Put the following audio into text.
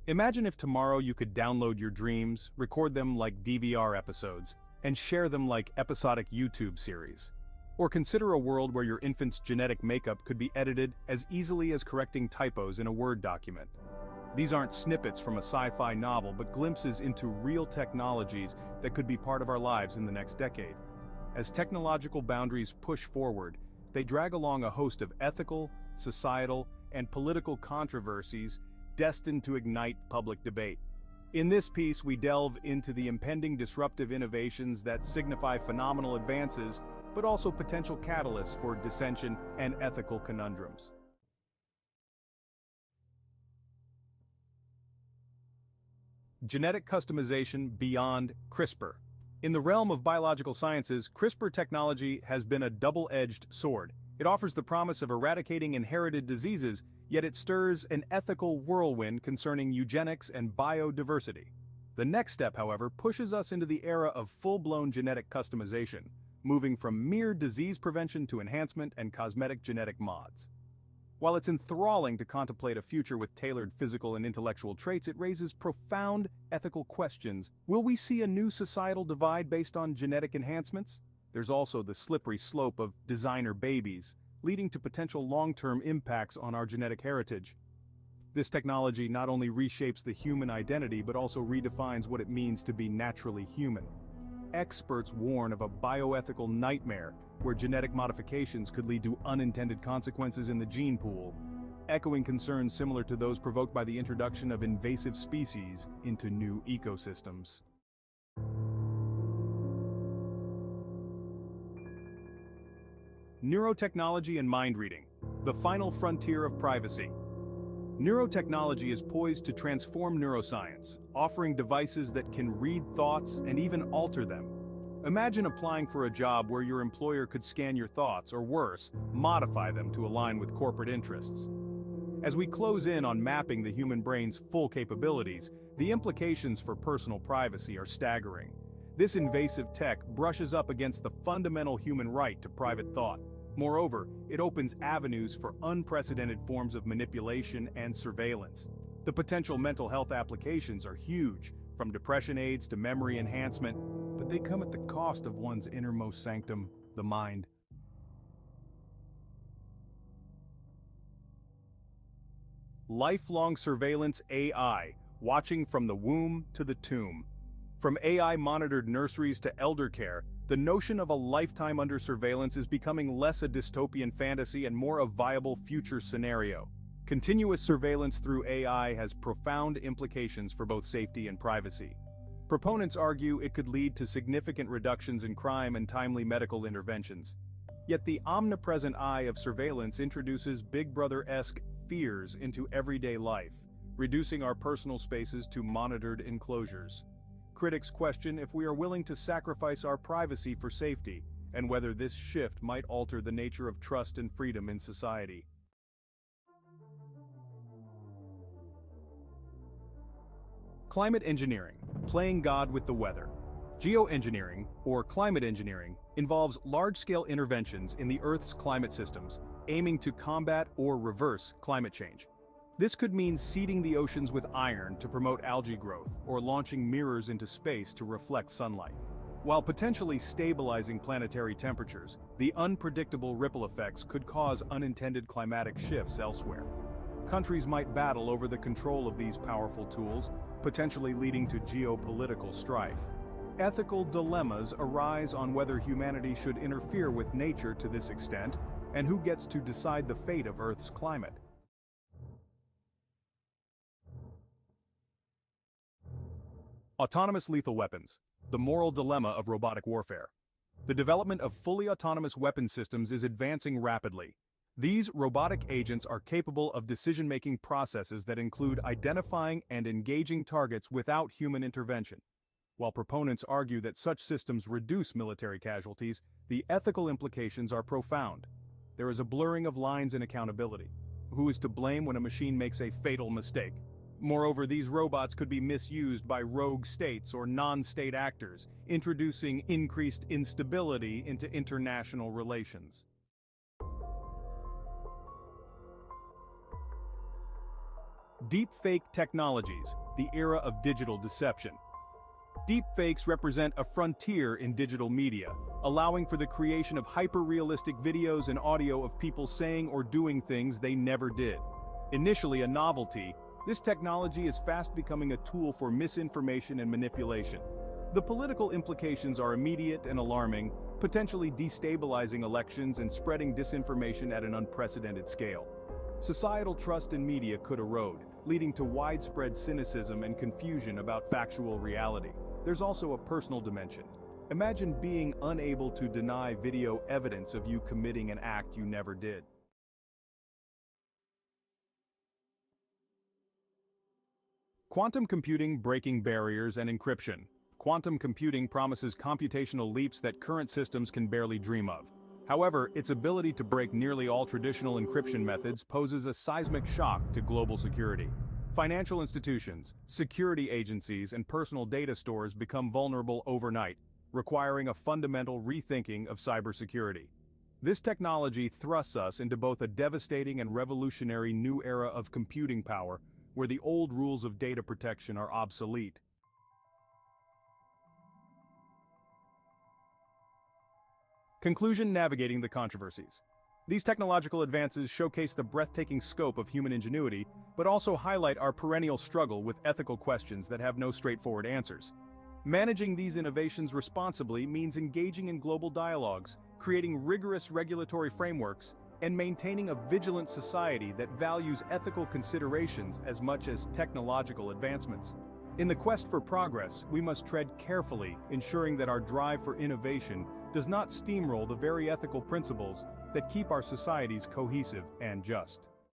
Imagine if tomorrow you could download your dreams, record them like DVR episodes, and share them like episodic YouTube series. Or consider a world where your infant's genetic makeup could be edited as easily as correcting typos in a Word document. These aren't snippets from a sci-fi novel, but glimpses into real technologies that could be part of our lives in the next decade. As technological boundaries push forward, they drag along a host of ethical, societal, and political controversies destined to ignite public debate. In this piece, we delve into the impending disruptive innovations that signify phenomenal advances, but also potential catalysts for dissension and ethical conundrums. Genetic customization beyond CRISPR. In the realm of biological sciences, CRISPR technology has been a double-edged sword. It offers the promise of eradicating inherited diseases, yet it stirs an ethical whirlwind concerning eugenics and biodiversity. The next step, however, pushes us into the era of full-blown genetic customization, moving from mere disease prevention to enhancement and cosmetic genetic mods. While it's enthralling to contemplate a future with tailored physical and intellectual traits, it raises profound ethical questions. Will we see a new societal divide based on genetic enhancements? There's also the slippery slope of designer babies, leading to potential long-term impacts on our genetic heritage. This technology not only reshapes the human identity but also redefines what it means to be naturally human. Experts warn of a bioethical nightmare where genetic modifications could lead to unintended consequences in the gene pool, echoing concerns similar to those provoked by the introduction of invasive species into new ecosystems. Neurotechnology and mind reading, the final frontier of privacy. Neurotechnology is poised to transform neuroscience, offering devices that can read thoughts and even alter them. Imagine applying for a job where your employer could scan your thoughts, or worse, modify them to align with corporate interests. As we close in on mapping the human brain's full capabilities, the implications for personal privacy are staggering. This invasive tech brushes up against the fundamental human right to private thought. Moreover, it opens avenues for unprecedented forms of manipulation and surveillance. The potential mental health applications are huge, from depression aids to memory enhancement, but they come at the cost of one's innermost sanctum, the mind. Lifelong surveillance AI, watching from the womb to the tomb. From AI-monitored nurseries to elder care, the notion of a lifetime under surveillance is becoming less a dystopian fantasy and more a viable future scenario. Continuous surveillance through AI has profound implications for both safety and privacy. Proponents argue it could lead to significant reductions in crime and timely medical interventions. Yet the omnipresent eye of surveillance introduces Big Brother-esque fears into everyday life, reducing our personal spaces to monitored enclosures. Critics question if we are willing to sacrifice our privacy for safety, and whether this shift might alter the nature of trust and freedom in society. Climate engineering, playing God with the weather. Geoengineering, or climate engineering, involves large-scale interventions in the Earth's climate systems, aiming to combat or reverse climate change. This could mean seeding the oceans with iron to promote algae growth, or launching mirrors into space to reflect sunlight. While potentially stabilizing planetary temperatures, the unpredictable ripple effects could cause unintended climatic shifts elsewhere. Countries might battle over the control of these powerful tools, potentially leading to geopolitical strife. Ethical dilemmas arise on whether humanity should interfere with nature to this extent, and who gets to decide the fate of Earth's climate. Autonomous lethal weapons, the moral dilemma of robotic warfare. The development of fully autonomous weapon systems is advancing rapidly. These robotic agents are capable of decision-making processes that include identifying and engaging targets without human intervention. While proponents argue that such systems reduce military casualties, the ethical implications are profound. There is a blurring of lines in accountability. Who is to blame when a machine makes a fatal mistake? Moreover, these robots could be misused by rogue states or non-state actors, introducing increased instability into international relations. Deepfake technologies, the era of digital deception. Deepfakes represent a frontier in digital media, allowing for the creation of hyper-realistic videos and audio of people saying or doing things they never did. Initially a novelty, this technology is fast becoming a tool for misinformation and manipulation. The political implications are immediate and alarming, potentially destabilizing elections and spreading disinformation at an unprecedented scale. Societal trust in media could erode, leading to widespread cynicism and confusion about factual reality. There's also a personal dimension. Imagine being unable to deny video evidence of you committing an act you never did. Quantum computing breaking barriers and encryption. Quantum computing promises computational leaps that current systems can barely dream of. However, its ability to break nearly all traditional encryption methods poses a seismic shock to global security. Financial institutions, security agencies, and personal data stores become vulnerable overnight, requiring a fundamental rethinking of cybersecurity. This technology thrusts us into both a devastating and revolutionary new era of computing power, where the old rules of data protection are obsolete. Conclusion: navigating the controversies. These technological advances showcase the breathtaking scope of human ingenuity, but also highlight our perennial struggle with ethical questions that have no straightforward answers. Managing these innovations responsibly means engaging in global dialogues, creating rigorous regulatory frameworks, and maintaining a vigilant society that values ethical considerations as much as technological advancements. In the quest for progress, we must tread carefully, ensuring that our drive for innovation does not steamroll the very ethical principles that keep our societies cohesive and just.